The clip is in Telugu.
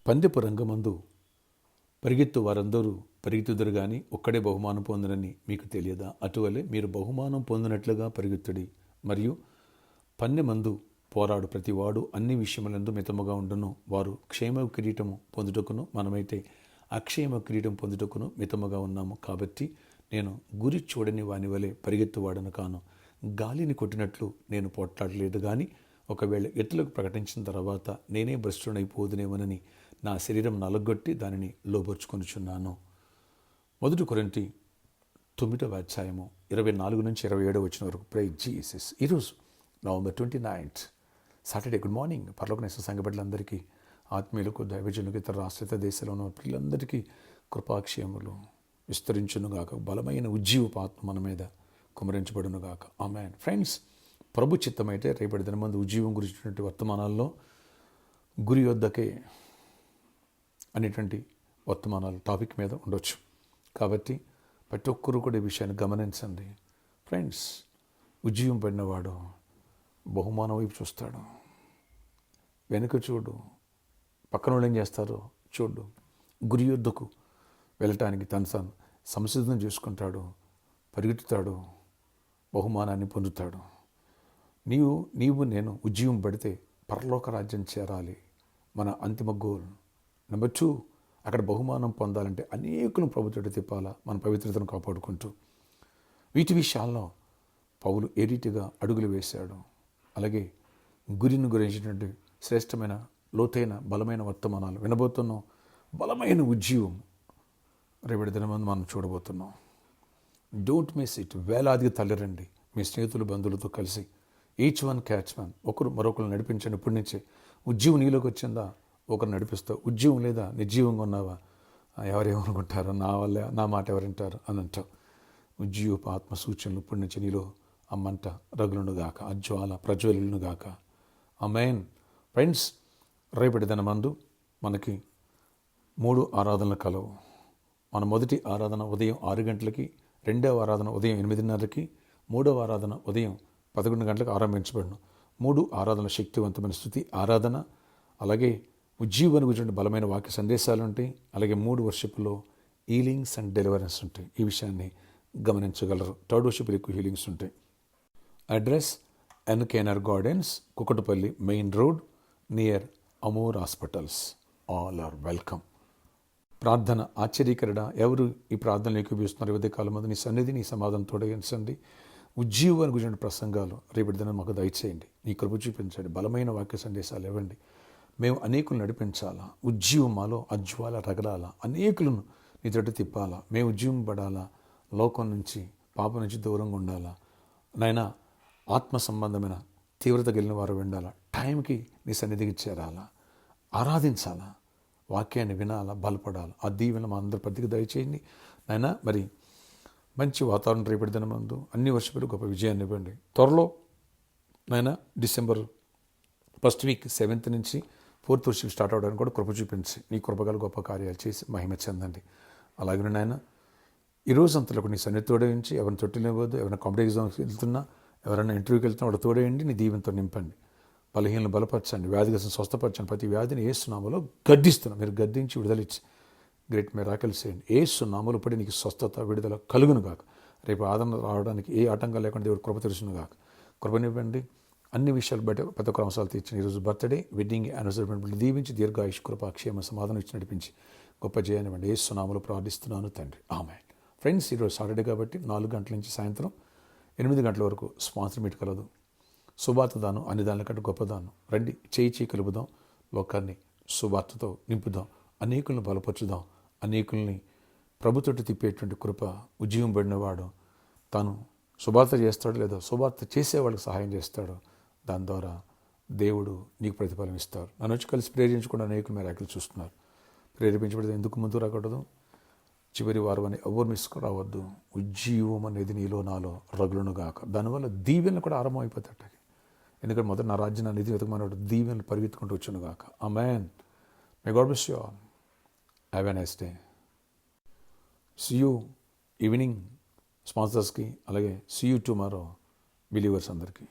పందెపు రంగమందు పరిగెత్తు వారందరూ పరిగెత్తుదురు గాని ఒక్కడే బహుమానం పొందునని మీకు తెలియదా? అటువలే మీరు బహుమానం పొందినట్లుగా పరిగెత్తుడి. మరియు పందెమందు పోరాడు ప్రతివాడు అన్ని విషయములందు మితముగా ఉండును. వారు క్షేమ కిరీటము పొందుటకును, మనమైతే అక్షేమ కిరీటం పొందుటకును మితముగా ఉన్నాము. కాబట్టి నేను గురి చూడని వాని వలె పరిగెత్తువాడను కాను. గాలిని కొట్టినట్లు నేను పోట్లాడలేదు కానీ ఒకవేళ ఇతరులకు ప్రకటించిన తర్వాత నేనే భ్రష్టుడైపోదునేమోనని నా శరీరం నలగొట్టి దానిని లోబర్చుకొనుచున్నాను. 1 కొరింథీ 9వ అధ్యాయము 24 నుంచి 27 వచ్చిన వరకు. Praise Jesus. ఈరోజు నవంబర్ 29 సాటర్డే. Good morning. పరలోకనేశ్వర సంఘ బిడ్డలందరికీ, ఆత్మీయులకు, దైవజనులకు, ఇతర రాష్ట్ర దేశాల్లో ఉన్న పిల్లలందరికీ కృపాక్షేములు విస్తరించునుగాక. బలమైన ఉజ్జీవపు ఆత్మ మన మీద కుమరించబడునుగాక. ఆమేన్. ఫ్రెండ్స్, ప్రభు చిత్తమైతే రేపటి దినమందు ఉజ్జీవం గురించినటువంటి వర్తమానాల్లో గురి యొద్దకే అనేటువంటి వర్తమానాలు టాపిక్ మీద ఉండొచ్చు. కాబట్టి ప్రతి ఒక్కరూ కూడా ఈ విషయాన్ని గమనించండి. ఫ్రెండ్స్, ఉజ్జీవం పడినవాడు బహుమానం వైపు చూస్తాడు. వెనుక చూడు, పక్కన వాళ్ళు ఏం చేస్తారో చూడు. గురి యొద్దకు వెళ్ళటానికి తను సంసిద్ధం చేసుకుంటాడు, పరిగెత్తుతాడు, బహుమానాన్ని పొందుతాడు. నీవు నేను ఉజ్జీవం పడితే పరలోక రాజ్యం చేరాలి, మన అంతిమ గోల్. నెంబర్ 2, అక్కడ బహుమానం పొందాలంటే అనేకులను ప్రభుత్వం తిప్పాలా, మన పవిత్రతను కాపాడుకుంటూ. వీటి విషయాల్లో పౌలు ఏ రీతిగా అడుగులు వేశాడు. అలాగే గురిని గురించినటువంటి శ్రేష్టమైన, లోతైన, బలమైన వర్తమానాలు వినబోతున్నాం. బలమైన ఉజ్జీవం రేపటి దినమందు మనం చూడబోతున్నాం. Don't miss it. వేలాదిగా తల్లిరండి మీ స్నేహితులు, బంధువులతో కలిసి. Each one catch one. ఒకరు మరొకరు నడిపించండి. ఇప్పటి నుంచే ఉజ్జీవం నీలోకి వచ్చిందా, ఒకరు నడిపిస్తావు. ఉజ్జీవం లేదా, నిర్జీవంగా ఉన్నావా, ఎవరేమనుకుంటారో, నా వల్ల నా మాట ఎవరింటారు అని అంటావు. ఉజ్జీవపు ఆత్మ సూచనలు ఇప్పటి నుంచి నీలో అమ్మంట రగులును గాక, అజ్వాల ప్రజ్వలును గాక. ఆమేన్. ఫ్రెండ్స్, రేపటి దినమందు మనకి 3 ఆరాధనలు కలవు. మన మొదటి ఆరాధన ఉదయం 6 గంటలకి, రెండవ ఆరాధన ఉదయం 8:30కి, మూడవ ఆరాధన ఉదయం 11 గంటలకు ఆరంభించబడును. 3 ఆరాధన శక్తివంతమైన స్థుతి ఆరాధన, అలాగే ఉజ్జీవాన్ని గురించి బలమైన వాక్య సందేశాలు ఉంటాయి. అలాగే 3 వర్షిప్లో హీలింగ్స్ అండ్ డెలివరెన్స్ ఉంటాయి. ఈ విషయాన్ని గమనించగలరు. 3rd వర్షిప్లో ఎక్కువ హీలింగ్స్ ఉంటాయి. Address NKR gardens, Kukatpally main road, near Amor hospitals. All are welcome. ప్రార్థన ఆశ్చర్యకరణ. ఎవరు ఈ ప్రార్థనలు ఏకీభవిస్తున్నారు? ఉదయ కాలం మంది నీ సన్నిధి, నీ సమాధానం తోడగించండి. ఉజ్జీవాన్ని గురించిన ప్రసంగాలు రేపటి దినం మాకు దయచేయండి. నీ కృప చూపించండి. బలమైన వాక్య సందేశాలు ఇవ్వండి. మేము అనేకులు నడిపించాలా. ఉజ్జీవం మాలో అజ్వాల రగలాలా. అనేకులను నీ తోటి తిప్పాలా. మేము ఉజ్జీవం పడాలా. లోకం నుంచి, పాపం నుంచి దూరంగా ఉండాలా. నైనా ఆత్మ సంబంధమైన తీవ్రత కలిగిన వారు ఉండాలా. టైంకి నీ సన్నిధికి చేరాలా. ఆరాధించాలా. వాక్యాన్ని వినాలా, బలపడాలా. ఆ దీవెన మా అందరి ప్రతికి దయచేయండి. నైనా మరి మంచి వాతావరణం రేపటి దినమందు అన్ని వర్షాలు గొప్ప విజయాన్ని ఇవ్వండి. త్వరలో నైనా డిసెంబర్ 1st వీక్ 7th నుంచి 4th వర్షిప్ స్టార్ట్ అవడానికి కూడా కృప చూపించి నీ కృపగల గొప్ప కార్యాలు చేసి మహిమ చెందండి. అలాగే నాయన ఈ రోజు అంతలో నీ సన్నిధి తోడేయించి, ఎవరిని తొట్టినివ్వద్దు. ఎవరైనా కాంపిటేటివ్ ఎగ్జామ్స్కి వెళ్తున్నా, ఎవరైనా ఇంటర్వ్యూకి వెళ్తున్నా వాడు తోడేయండి. నీ దీవెనతో నింపండి. బలహీనలు బలపరచండి. వ్యాధిగ్రస్తులను స్వస్థపరచండి. ప్రతి వ్యాధిని యేసు నామములో గద్దిస్తున్నాం. మీరు గద్దించి విడుదలిచ్చి గ్రేట్ మిరాకిల్స్ చేయండి. యేసు నామములో పడి నీకు స్వస్థత, విడుదల కలుగును గాక. రేపు ఆదరణ రావడానికి ఏ ఆటంకాలు లేకుండా దేవుడు కృప తెరుచును గాక. కృపనివ్వండి. అన్ని విషయాలు బట్టి ప్రతి ఒక్క అంశాలు తీర్చిన ఈరోజు బర్త్డే, వెడ్డింగ్, యానివర్సరీ దీవించి దీర్ఘాయుష్, కృప, క్షేమ, సమాధానం ఇచ్చి నడిపించి గొప్ప జయాన్నివ్వండి. యేసు నామములో ప్రార్థిస్తున్నాను తండ్రి. ఆమేన్. ఫ్రెండ్స్, ఈరోజు సాటర్డే కాబట్టి 4 గంటల నుంచి సాయంత్రం 8 గంటల వరకు స్పాన్సర్ మీట్ కలదు. సువార్త దానం అన్ని దానిల కంటే గొప్పదానం. రండి, చేయి కలుపుదాం. లోకాన్ని సువార్తతో నింపుదాం. అనేకులను బలపరచుదాం. అనేకుల్ని ప్రభుత్వం తిప్పేటువంటి కృప. ఉజ్జీవం పడినవాడు తాను సువార్త చేస్తాడు, లేదా సువార్త చేసేవాళ్ళకి సహాయం చేస్తాడు. దాని ద్వారా దేవుడు నీకు ప్రతిఫలం ఇస్తారు. నన్ను వచ్చి కలిసి ప్రేరేపించకుండా అనేకులు మీరు చూస్తున్నారు. ప్రేరేపించబడితే ఎందుకు ముందు రాకూడదు? చివరి వారు అని ఎవరు రావద్దు. ఉజ్జీవం అనేది నీలో నాలో రగులును గాక. దానివల్ల దీవెనలు కూడా ఆరంభం అయిపోతాయి. ఎందుకంటే మొదట నా రాజ్యం, నా నిధి వెతకమన్నాడు. దీవెనలు పరిగెత్తుకుంటూ వచ్చును గాక. Amen. May God bless you all. Have a nice day. See you evening స్పాన్సర్స్కి, అలాగే సీ యూ టుమారో బిలీవర్స్ అందరికీ.